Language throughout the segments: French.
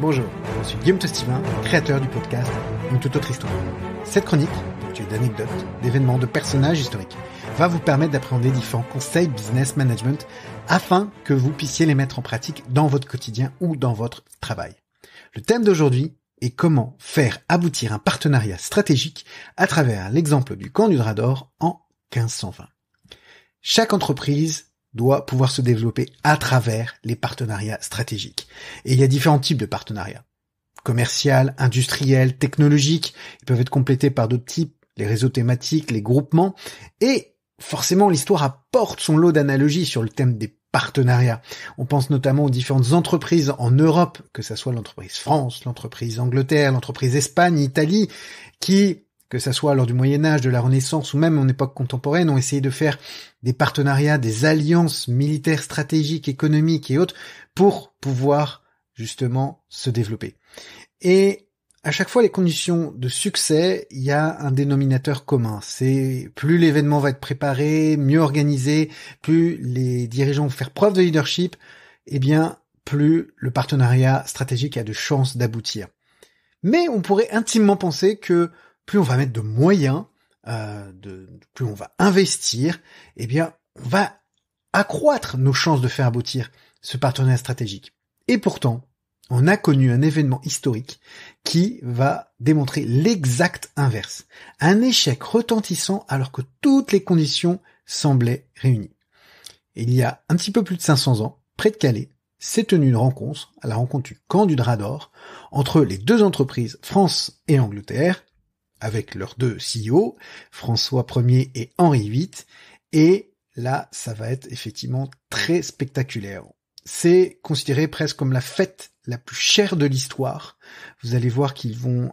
Bonjour, je suis Guillaume Tostevin, créateur du podcast Une toute autre histoire. Cette chronique, ponctuée d'anecdotes, d'événements, de personnages historiques, va vous permettre d'appréhender différents conseils business management afin que vous puissiez les mettre en pratique dans votre quotidien ou dans votre travail. Le thème d'aujourd'hui est comment faire aboutir un partenariat stratégique à travers l'exemple du camp du Drap d'Or en 1520. Chaque entreprise doit pouvoir se développer à travers les partenariats stratégiques. Et il y a différents types de partenariats. Commercial, industriel, technologique, ils peuvent être complétés par d'autres types, les réseaux thématiques, les groupements, et forcément l'histoire apporte son lot d'analogies sur le thème des partenariats. On pense notamment aux différentes entreprises en Europe, que ça soit l'entreprise France, l'entreprise Angleterre, l'entreprise Espagne, Italie, qui, que ça soit lors du Moyen-Âge, de la Renaissance ou même en époque contemporaine, ont essayé de faire des partenariats, des alliances militaires, stratégiques, économiques et autres pour pouvoir justement se développer. Et à chaque fois, les conditions de succès, il y a un dénominateur commun. C'est plus l'événement va être préparé, mieux organisé, plus les dirigeants vont faire preuve de leadership, eh bien, plus le partenariat stratégique a de chances d'aboutir. Mais on pourrait intimement penser que plus on va mettre de moyens, plus on va investir, eh bien, on va accroître nos chances de faire aboutir ce partenariat stratégique. Et pourtant, on a connu un événement historique qui va démontrer l'exact inverse. Un échec retentissant alors que toutes les conditions semblaient réunies. Il y a un petit peu plus de 500 ans, près de Calais, s'est tenue une rencontre, à la rencontre du camp du Drap d'Or, entre les deux entreprises, France et Angleterre, avec leurs deux CEO, François Ier et Henri VIII, et là, ça va être effectivement très spectaculaire. C'est considéré presque comme la fête la plus chère de l'histoire. Vous allez voir qu'ils vont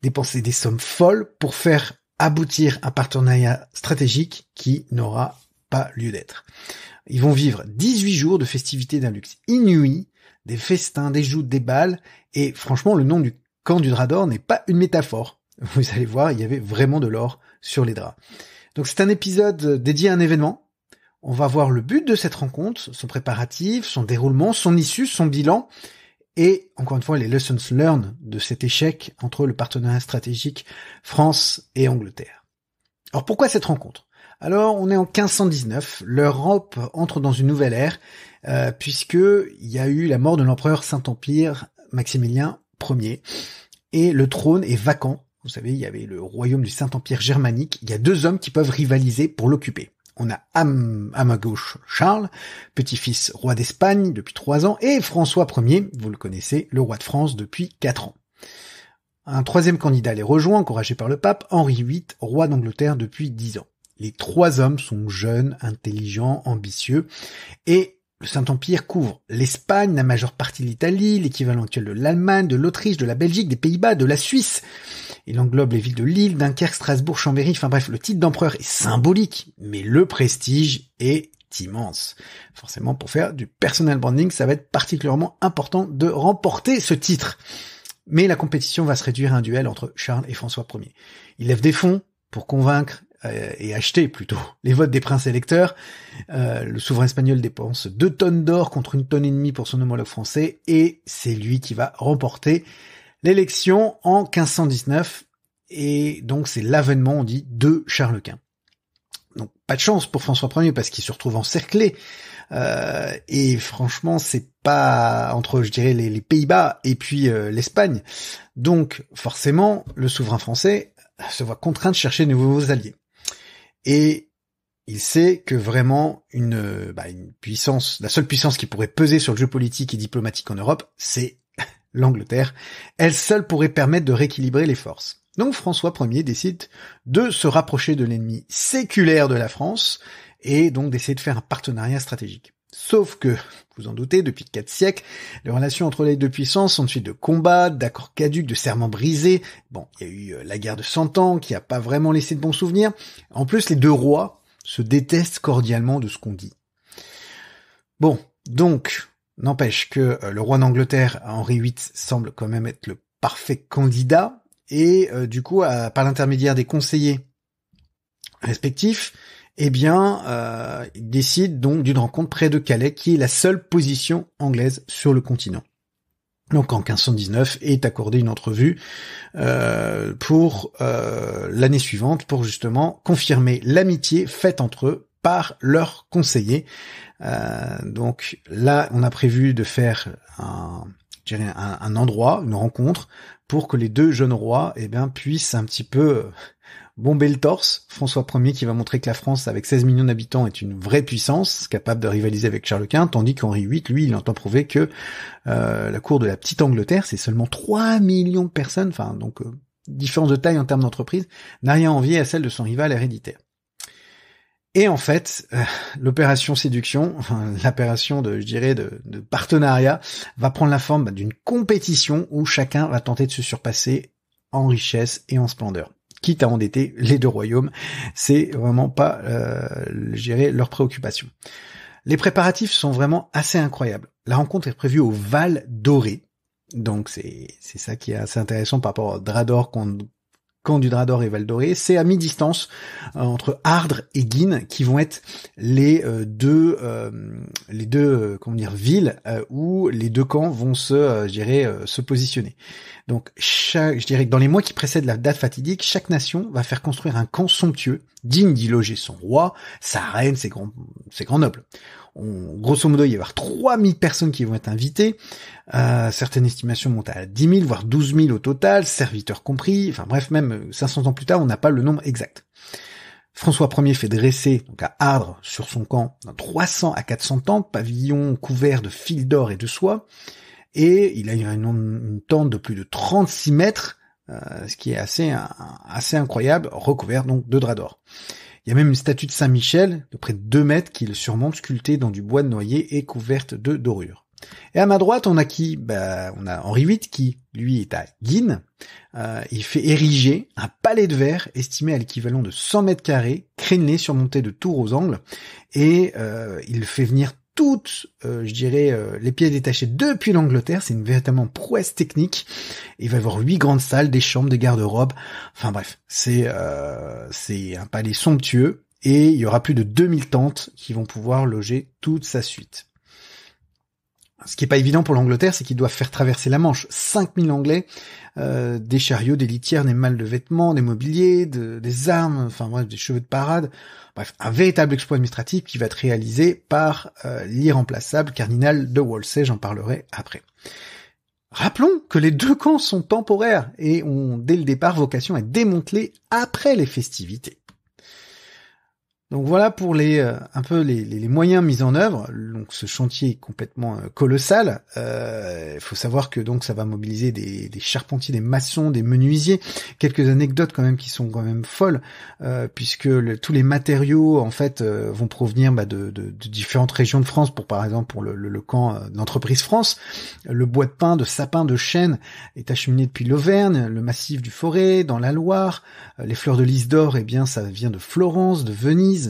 dépenser des sommes folles pour faire aboutir un partenariat stratégique qui n'aura pas lieu d'être. Ils vont vivre 18 jours de festivités d'un luxe inouï, des festins, des joutes, des bals, et franchement, le nom du camp du Drap d'Or n'est pas une métaphore. Vous allez voir, il y avait vraiment de l'or sur les draps. Donc c'est un épisode dédié à un événement. On va voir le but de cette rencontre, son préparatif, son déroulement, son issue, son bilan, et encore une fois les lessons learned de cet échec entre le partenariat stratégique France et Angleterre. Alors pourquoi cette rencontre ? Alors on est en 1519, l'Europe entre dans une nouvelle ère, puisque il y a eu la mort de l'empereur Saint-Empire Maximilien Ier, et le trône est vacant. Vous savez, il y avait le royaume du Saint-Empire germanique, il y a deux hommes qui peuvent rivaliser pour l'occuper. On a à ma gauche Charles, petit-fils roi d'Espagne depuis 3 ans, et François Ier, vous le connaissez, le roi de France depuis 4 ans. Un troisième candidat les rejoint, encouragé par le pape, Henri VIII, roi d'Angleterre depuis 10 ans. Les 3 hommes sont jeunes, intelligents, ambitieux, et le Saint-Empire couvre l'Espagne, la majeure partie de l'Italie, l'équivalent actuel de l'Allemagne, de l'Autriche, de la Belgique, des Pays-Bas, de la Suisse. Il englobe les villes de Lille, Dunkerque, Strasbourg, Chambéry, enfin bref, le titre d'empereur est symbolique, mais le prestige est immense. Forcément, pour faire du personal branding, ça va être particulièrement important de remporter ce titre. Mais la compétition va se réduire à un duel entre Charles et François Ier. Il lève des fonds pour convaincre et acheter plutôt les votes des princes électeurs. Le souverain espagnol dépense 2 tonnes d'or contre 1,5 tonne pour son homologue français, et c'est lui qui va remporter l'élection en 1519, et donc c'est l'avènement, on dit, de Charles Quint. Donc pas de chance pour François Ier parce qu'il se retrouve encerclé, et franchement c'est pas entre, je dirais, les Pays-Bas et puis l'Espagne. Donc forcément le souverain français se voit contraint de chercher de nouveaux alliés. Et il sait que vraiment une puissance, la seule puissance qui pourrait peser sur le jeu politique et diplomatique en Europe, c'est l'Angleterre. Elle seule pourrait permettre de rééquilibrer les forces. Donc François Ier décide de se rapprocher de l'ennemi séculaire de la France et donc d'essayer de faire un partenariat stratégique. Sauf que, vous en doutez, depuis 4 siècles, les relations entre les deux puissances sont suivies de combats, d'accords caducs, de serments brisés. Bon, il y a eu la guerre de 100 ans qui a pas vraiment laissé de bons souvenirs. En plus, les deux rois se détestent cordialement de ce qu'on dit. Bon, donc, n'empêche que le roi d'Angleterre, Henri VIII, semble quand même être le parfait candidat, et du coup, par l'intermédiaire des conseillers respectifs, eh bien, il décide donc d'une rencontre près de Calais, qui est la seule position anglaise sur le continent. Donc en 1519 est accordée une entrevue pour l'année suivante pour justement confirmer l'amitié faite entre eux par leurs conseillers. Donc là, on a prévu de faire un endroit, une rencontre, pour que les deux jeunes rois puissent un petit peu bomber le torse. François Ier qui va montrer que la France, avec 16 millions d'habitants, est une vraie puissance, capable de rivaliser avec Charles Quint, tandis qu'Henri VIII, lui, il entend prouver que la cour de la petite Angleterre, c'est seulement 3 millions de personnes, enfin donc différence de taille en termes d'entreprise, n'a rien à envier à celle de son rival héréditaire. Et en fait, l'opération séduction, l'opération de partenariat, va prendre la forme d'une compétition où chacun va tenter de se surpasser en richesse et en splendeur. Quitte à endetter les deux royaumes, c'est vraiment pas, leur préoccupation. Les préparatifs sont vraiment assez incroyables. La rencontre est prévue au Val Doré, donc c'est ça qui est assez intéressant par rapport au Drador camp du Drador et Val Doré, c'est à mi-distance entre Ardres et Guînes qui vont être les deux villes où les deux camps vont se positionner. Donc je dirais que dans les mois qui précèdent la date fatidique, chaque nation va faire construire un camp somptueux, digne d'y loger son roi, sa reine, ses grands nobles. Grosso modo, il va y avoir 3000 personnes qui vont être invitées. Certaines estimations montent à 10 000, voire 12 000 au total, serviteurs compris. Enfin bref, même 500 ans plus tard, on n'a pas le nombre exact. François Ier fait dresser donc à Ardres sur son camp 300 à 400 tentes, pavillons couverts de fils d'or et de soie, et il a une tente de plus de 36 mètres, ce qui est assez incroyable, recouvert donc de drap d'or. Il y a même une statue de Saint-Michel de près de 2 mètres qui le surmonte, sculptée dans du bois de noyer et couverte de dorure. Et à ma droite, on a qui? On a Henri VIII qui, lui, est à Guînes. Il fait ériger un palais de verre estimé à l'équivalent de 100 mètres carrés, crénelé, surmonté de tours aux angles. Et il fait venir toutes, les pièces détachées depuis l'Angleterre. C'est une véritable prouesse technique. Il va y avoir 8 grandes salles, des chambres, des garde-robes. Enfin bref, c'est un palais somptueux. Et il y aura plus de 2000 tentes qui vont pouvoir loger toute sa suite. Ce qui est pas évident pour l'Angleterre, c'est qu'ils doivent faire traverser la Manche. 5000 Anglais, des chariots, des litières, des malles de vêtements, des mobiliers, des armes, enfin bref, des chevaux de parade. Bref, un véritable exploit administratif qui va être réalisé par l'irremplaçable cardinal de Wolsey, j'en parlerai après. Rappelons que les deux camps sont temporaires et ont dès le départ vocation à être démantelés après les festivités. Donc voilà pour les moyens mis en œuvre. Donc ce chantier est complètement colossal. Il faut savoir que donc ça va mobiliser des charpentiers, des maçons, des menuisiers. Quelques anecdotes quand même qui sont quand même folles, puisque tous les matériaux en fait vont provenir de différentes régions de France. Par exemple pour le camp d'entreprise France, le bois de pin, de sapin, de chêne est acheminé depuis l'Auvergne, le massif du Forêt, dans la Loire. Les fleurs de lys d'or, ça vient de Florence, de Venise.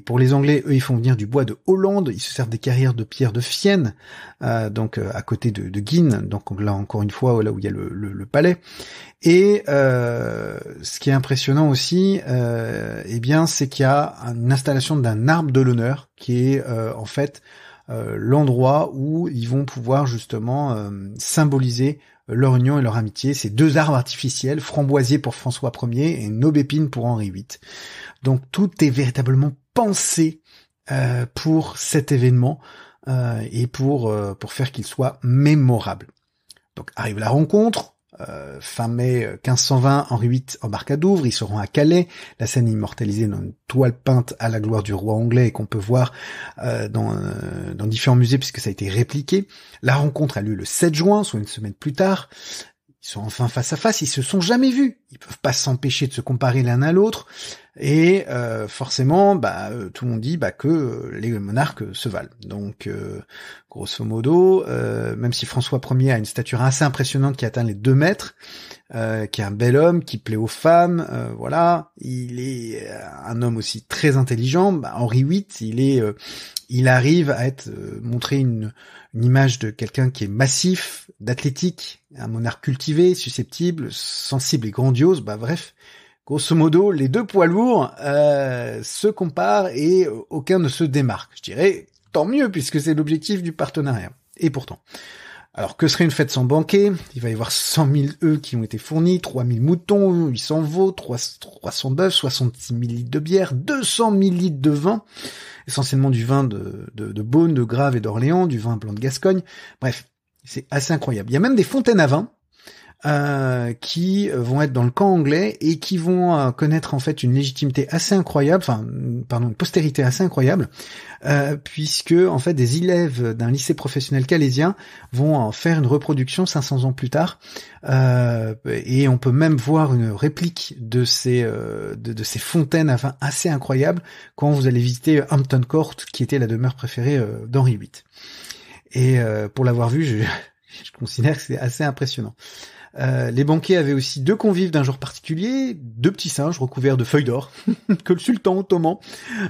Pour les Anglais, eux, ils font venir du bois de Hollande. Ils se servent des carrières de pierre de Fienne, à côté de Guînes. Donc là, encore une fois, là où il y a le palais. Et ce qui est impressionnant aussi, c'est qu'il y a une installation d'un arbre de l'honneur qui est l'endroit où ils vont pouvoir justement symboliser leur union et leur amitié. C'est 2 arbres artificiels, framboisier pour François Ier et une aubépine pour Henri VIII. Donc tout est véritablement pensé pour cet événement et pour faire qu'il soit mémorable. Donc arrive la rencontre. Fin mai 1520, Henri VIII embarque à Douvres, ils seront à Calais, la scène est immortalisée dans une toile peinte à la gloire du roi anglais et qu'on peut voir dans différents musées puisque ça a été répliqué. La rencontre a lieu le 7 juin, soit une semaine plus tard. Ils sont enfin face à face, ils se sont jamais vus. Ils peuvent pas s'empêcher de se comparer l'un à l'autre. Et forcément, tout le monde dit que les monarques se valent. Donc, grosso modo, même si François Ier a une stature assez impressionnante qui atteint les 2 mètres, qui est un bel homme, qui plaît aux femmes, il est un homme aussi très intelligent. Henri VIII, il arrive à montrer une image de quelqu'un qui est massif, d'athlétique, un monarque cultivé, susceptible, sensible et grandiose. Bref, grosso modo, les 2 poids lourds se comparent et aucun ne se démarque. Je dirais tant mieux puisque c'est l'objectif du partenariat. et pourtant. Alors, que serait une fête sans banquet? Il va y avoir 100 000 œufs qui ont été fournis, 3 000 moutons, 800 veaux, 300 bœufs, 66 000 litres de bière, 200 000 litres de vin, essentiellement du vin de Beaune, de Grave et d'Orléans, du vin blanc de Gascogne. Bref, c'est assez incroyable. Il y a même des fontaines à vin qui vont être dans le camp anglais et qui vont connaître en fait une légitimité assez incroyable, une postérité assez incroyable, puisque en fait des élèves d'un lycée professionnel calaisien vont en faire une reproduction 500 ans plus tard, et on peut même voir une réplique de ces fontaines à vin assez incroyables quand vous allez visiter Hampton Court, qui était la demeure préférée d'Henri VIII. Et pour l'avoir vu, je considère que c'est assez impressionnant. Les banquets avaient aussi 2 convives d'un genre particulier, 2 petits singes recouverts de feuilles d'or que le sultan ottoman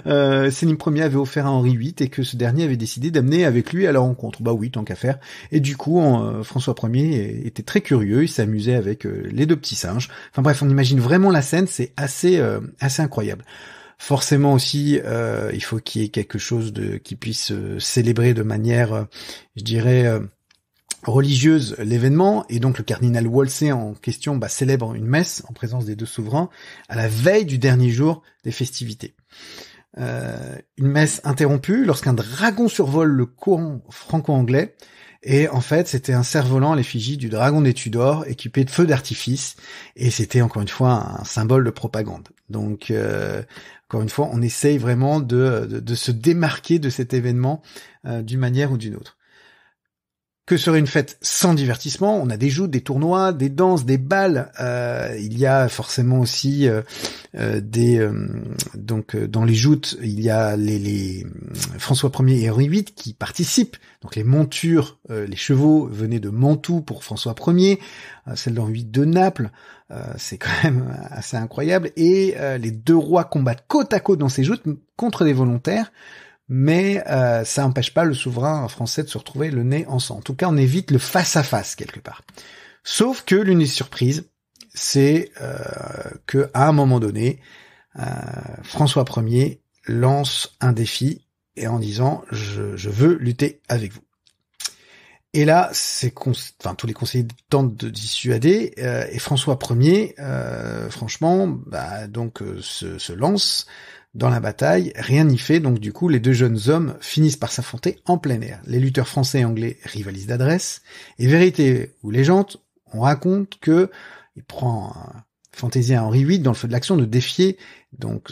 Sélim Ier avait offert à Henri VIII et que ce dernier avait décidé d'amener avec lui à la rencontre. Bah oui, tant qu'à faire. Et du coup, François Ier était très curieux, il s'amusait avec les 2 petits singes. Enfin bref, on imagine vraiment la scène, c'est assez incroyable. Forcément aussi, il faut qu'il y ait quelque chose qui puisse célébrer de manière, je dirais, religieuse l'événement, et donc le cardinal Wolsey en question célèbre une messe en présence des 2 souverains à la veille du dernier jour des festivités. Une messe interrompue lorsqu'un dragon survole le coron franco-anglais, et en fait c'était un cerf-volant à l'effigie du dragon des Tudors équipé de feux d'artifice, et c'était encore une fois un symbole de propagande. Donc encore une fois, on essaye vraiment de se démarquer de cet événement d'une manière ou d'une autre. Que serait une fête sans divertissement? On a des joutes, des tournois, des danses, des bals. Il y a forcément aussi donc dans les joutes, il y a les François Ier et Henri VIII qui participent. Donc les montures, les chevaux venaient de Mantoue pour François Ier, celle d'Henri VIII de Naples. C'est quand même assez incroyable. Et les 2 rois combattent côte à côte dans ces joutes contre des volontaires. Mais ça n'empêche pas le souverain français de se retrouver le nez en sang. En tout cas, on évite le face-à-face quelque part. Sauf que l'une des surprises, c'est que à un moment donné, François Ier lance un défi et en disant je veux lutter avec vous. Et là, tous les conseillers tentent de dissuader, et François Ier, franchement, se lance dans la bataille. Rien n'y fait, donc du coup, les 2 jeunes hommes finissent par s'affronter en plein air. Les lutteurs français et anglais rivalisent d'adresse, et vérité ou légende, on raconte que il prend fantaisie à Henri VIII dans le feu de l'action de défier donc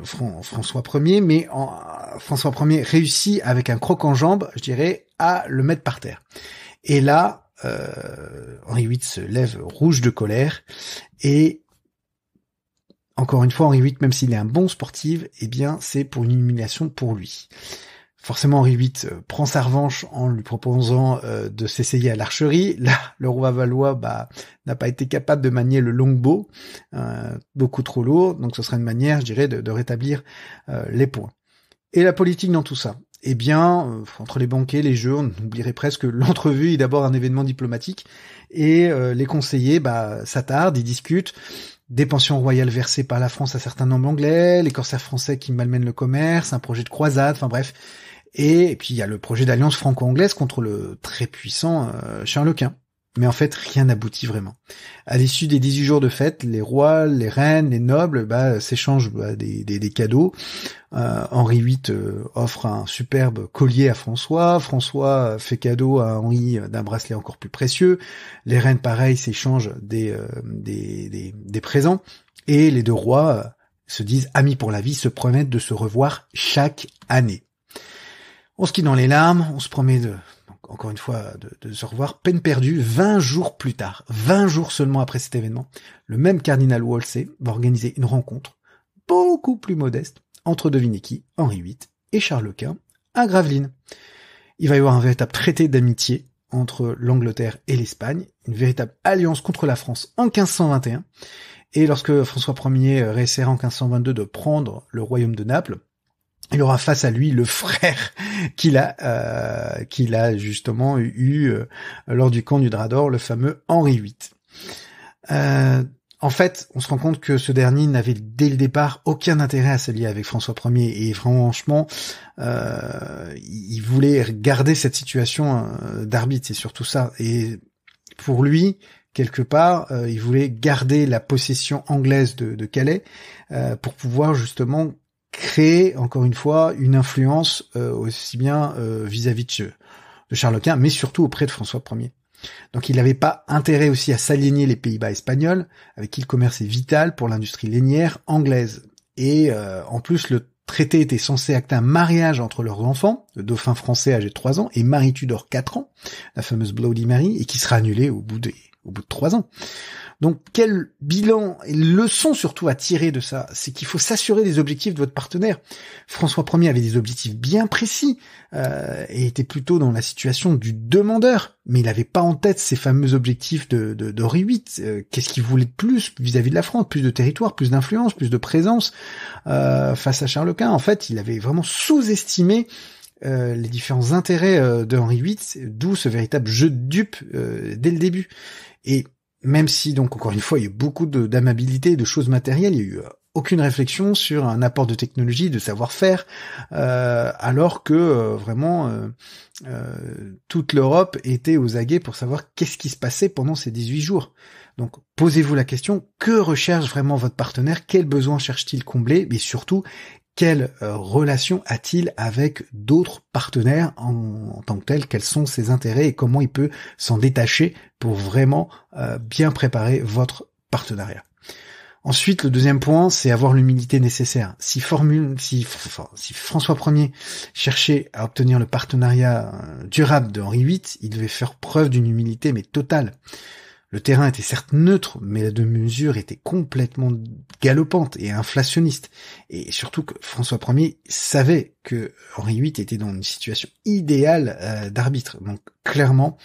François Ier, mais François Ier réussit avec un croc en jambe, je dirais, à le mettre par terre. Et là, Henri VIII se lève rouge de colère, et encore une fois, Henri VIII, même s'il est un bon sportif, c'est pour une humiliation pour lui. Forcément, Henri VIII prend sa revanche en lui proposant de s'essayer à l'archerie. Là, le roi valois n'a pas été capable de manier le longbow, beaucoup trop lourd, donc ce sera une manière, je dirais, de rétablir les points. Et la politique dans tout ça? Entre les banquets, les jeux, on oublierait presque l'entrevue est d'abord un événement diplomatique, et les conseillers s'attardent, ils discutent. Des pensions royales versées par la France à certains nobles anglais, les corsaires français qui malmènent le commerce, un projet de croisade, enfin bref. Et puis il y a le projet d'alliance franco-anglaise contre le très puissant Charles Quint. Mais en fait, rien n'aboutit vraiment. À l'issue des 18 jours de fête, les rois, les reines, les nobles s'échangent des cadeaux. Henri VIII offre un superbe collier à François. François fait cadeau à Henri d'un bracelet encore plus précieux. Les reines, pareil, s'échangent des présents. Et les 2 rois se disent amis pour la vie, se promettent de se revoir chaque année. On se quitte dans les larmes, on se promet encore une fois, de se revoir. Peine perdue, 20 jours plus tard, 20 jours seulement après cet événement, le même cardinal Wolsey va organiser une rencontre beaucoup plus modeste entre devinez qui, Henri VIII et Charles Quint à Gravelines. Il va y avoir un véritable traité d'amitié entre l'Angleterre et l'Espagne, une véritable alliance contre la France en 1521, et lorsque François Ier réessayera en 1522 de prendre le royaume de Naples, il aura face à lui le frère qu'il a justement eu lors du camp du Drap d'Or, le fameux Henri VIII. En fait, on se rend compte que ce dernier n'avait dès le départ aucun intérêt à s'allier avec François Ier et franchement, il voulait garder cette situation d'arbitre, c'est surtout ça. Et pour lui, quelque part, il voulait garder la possession anglaise de Calais pour pouvoir justement créer, encore une fois, une influence aussi bien vis-à-vis de Charles Quint, mais surtout auprès de François Ier. Donc il n'avait pas intérêt aussi à s'aligner les Pays-Bas espagnols, avec qui le commerce est vital pour l'industrie lainière anglaise. Et en plus, le traité était censé acter un mariage entre leurs enfants, le dauphin français âgé de 3 ans et Marie Tudor 4 ans, la fameuse Bloody Mary, et qui sera annulé au bout de 3 ans. Donc quel bilan et leçon surtout à tirer de ça, c'est qu'il faut s'assurer des objectifs de votre partenaire. François Ier avait des objectifs bien précis et était plutôt dans la situation du demandeur, mais il n'avait pas en tête ces fameux objectifs d'Henri VIII. Qu'est-ce qu'il voulait de plus vis-à-vis de la France? Plus de territoire, plus d'influence, plus de présence face à Charles Quint. En fait, il avait vraiment sous-estimé les différents intérêts de Henri VIII, d'où ce véritable jeu de dupes dès le début. Et même si, donc, encore une fois, il y a eu beaucoup d'amabilité, de choses matérielles, il y a eu aucune réflexion sur un apport de technologie, de savoir-faire, alors que vraiment toute l'Europe était aux aguets pour savoir qu'est-ce qui se passait pendant ces 18 jours. Donc, posez-vous la question, que recherche vraiment votre partenaire? Quels besoins cherche-t-il combler? Mais surtout, quelle relation a-t-il avec d'autres partenaires en tant que tel? Quels sont ses intérêts et comment il peut s'en détacher pour vraiment bien préparer votre partenariat? Ensuite, le deuxième point, c'est avoir l'humilité nécessaire. Si François Ier cherchait à obtenir le partenariat durable de Henri VIII, il devait faire preuve d'une humilité mais totale. Le terrain était certes neutre, mais la demi-mesure était complètement galopante et inflationniste. Et surtout que François Ier savait que Henri VIII était dans une situation idéale d'arbitre. Donc clairement,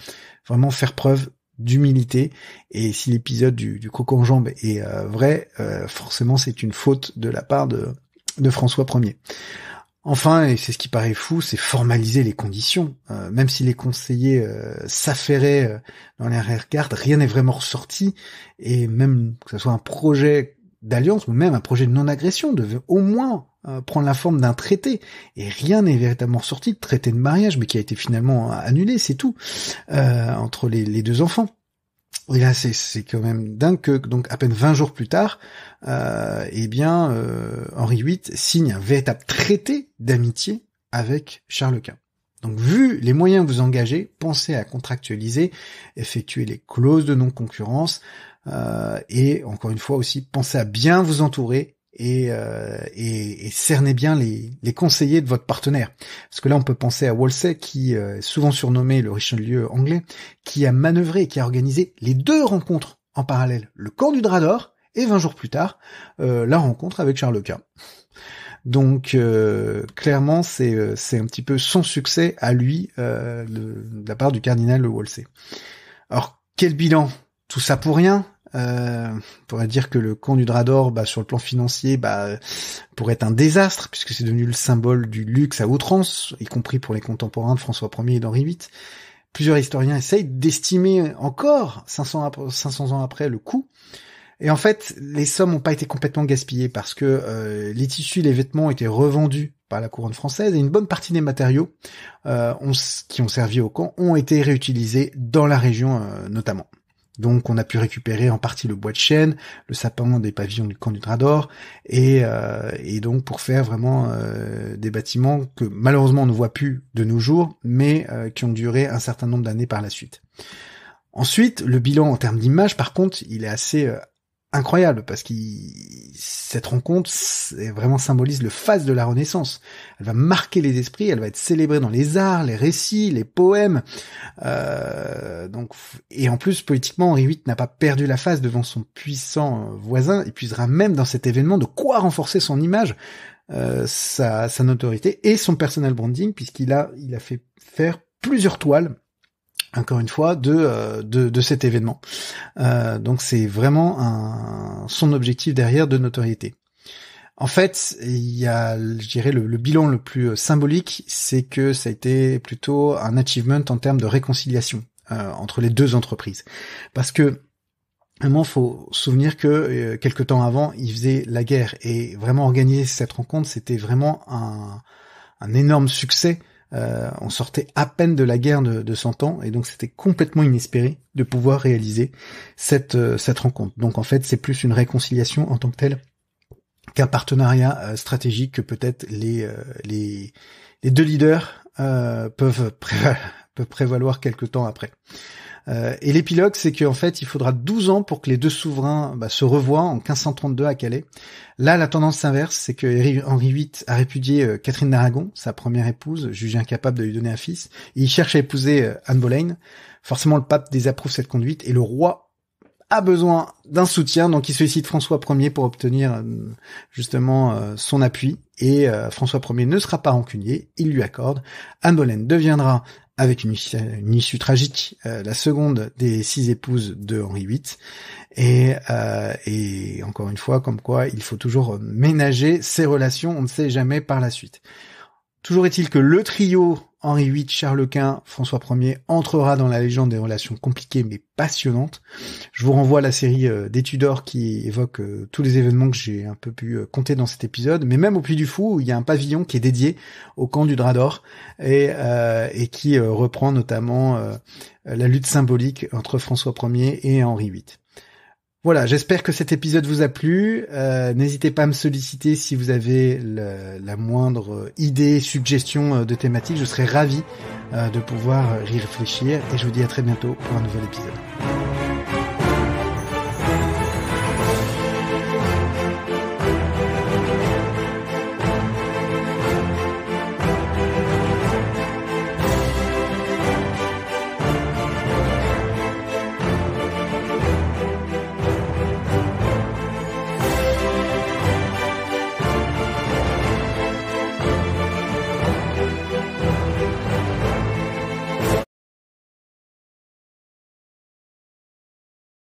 vraiment faire preuve d'humilité. Et si l'épisode du coco en jambe est vrai, forcément c'est une faute de la part de François Ier. Enfin, et c'est ce qui paraît fou, c'est formaliser les conditions. Même si les conseillers s'affairaient dans les arrière-gardes, rien n'est vraiment ressorti. Et même que ce soit un projet d'alliance ou même un projet de non-agression devait au moins prendre la forme d'un traité. Et rien n'est véritablement ressorti de traité de mariage, mais qui a été finalement annulé, c'est tout, entre les deux enfants. Et là, c'est quand même dingue que, donc, à peine 20 jours plus tard, Henri VIII signe un véritable traité d'amitié avec Charles Quint. Donc, vu les moyens que vous engagez, pensez à contractualiser, effectuer les clauses de non-concurrence, et encore une fois aussi, pensez à bien vous entourer et cernez bien les conseillers de votre partenaire. Parce que là, on peut penser à Wolsey, qui est souvent surnommé le Richelieu anglais, qui a manœuvré, qui a organisé les deux rencontres en parallèle. Le camp du Drap d'Or, et 20 jours plus tard, la rencontre avec Charles Quint. Donc, clairement, c'est un petit peu son succès à lui, de la part du cardinal Wolsey. Alors, quel bilan? Tout ça pour rien? On pourrait dire que le camp du Drap d'Or, sur le plan financier, pourrait être un désastre, puisque c'est devenu le symbole du luxe à outrance, y compris pour les contemporains de François Ier et d'Henri VIII. Plusieurs historiens essayent d'estimer encore, 500 ans après, le coût. Et en fait, les sommes n'ont pas été complètement gaspillées, parce que les tissus, les vêtements étaient revendus par la couronne française, et une bonne partie des matériaux qui ont servi au camp ont été réutilisés dans la région notamment. Donc on a pu récupérer en partie le bois de chêne, le sapin des pavillons du camp du Drap d'Or, et donc pour faire vraiment des bâtiments que malheureusement on ne voit plus de nos jours, mais qui ont duré un certain nombre d'années par la suite. Ensuite, le bilan en termes d'image, par contre, il est assez incroyable, parce que cette rencontre vraiment symbolise le phase de la Renaissance. Elle va marquer les esprits, elle va être célébrée dans les arts, les récits, les poèmes. Et en plus, politiquement, Henri VIII n'a pas perdu la face devant son puissant voisin. Il puisera même dans cet événement de quoi renforcer son image, sa notoriété et son personal branding, puisqu'il a fait faire plusieurs toiles, encore une fois, de cet événement. Donc c'est vraiment son objectif derrière de notoriété. En fait, il y a, je dirais, le bilan le plus symbolique, c'est que ça a été plutôt un achievement en termes de réconciliation entre les deux entreprises. Parce que Vraiment, faut se souvenir que quelque temps avant, il faisait la guerre, et vraiment organiser cette rencontre, c'était vraiment un énorme succès. On sortait à peine de la guerre de 100 ans, et donc c'était complètement inespéré de pouvoir réaliser cette rencontre. Donc en fait, c'est plus une réconciliation en tant que telle qu'un partenariat stratégique que peut-être les deux leaders peuvent prévaloir quelque temps après. Et l'épilogue, c'est qu'en fait, il faudra 12 ans pour que les deux souverains se revoient en 1532 à Calais. Là, la tendance s'inverse, c'est que Henri VIII a répudié Catherine d'Aragon, sa première épouse, jugée incapable de lui donner un fils, et il cherche à épouser Anne Boleyn. Forcément, le pape désapprouve cette conduite, et le roi a besoin d'un soutien, donc il sollicite François Ier pour obtenir justement son appui, et François Ier ne sera pas rancunier, il lui accorde. Anne Boleyn deviendra, avec une issue tragique, la seconde des 6 épouses de Henri VIII, et encore une fois, comme quoi il faut toujours ménager ses relations, on ne sait jamais par la suite. Toujours est-il que le trio Henri VIII, Charles Quint, François Ier entrera dans la légende des relations compliquées mais passionnantes. Je vous renvoie à la série des Tudors qui évoque tous les événements que j'ai un peu pu compter dans cet épisode, mais même au Puy du Fou, où il y a un pavillon qui est dédié au camp du Drap d'Or et qui reprend notamment la lutte symbolique entre François Ier et Henri VIII. Voilà, j'espère que cet épisode vous a plu. N'hésitez pas à me solliciter si vous avez la moindre idée, suggestion de thématique. Je serai ravi de pouvoir y réfléchir, et je vous dis à très bientôt pour un nouvel épisode.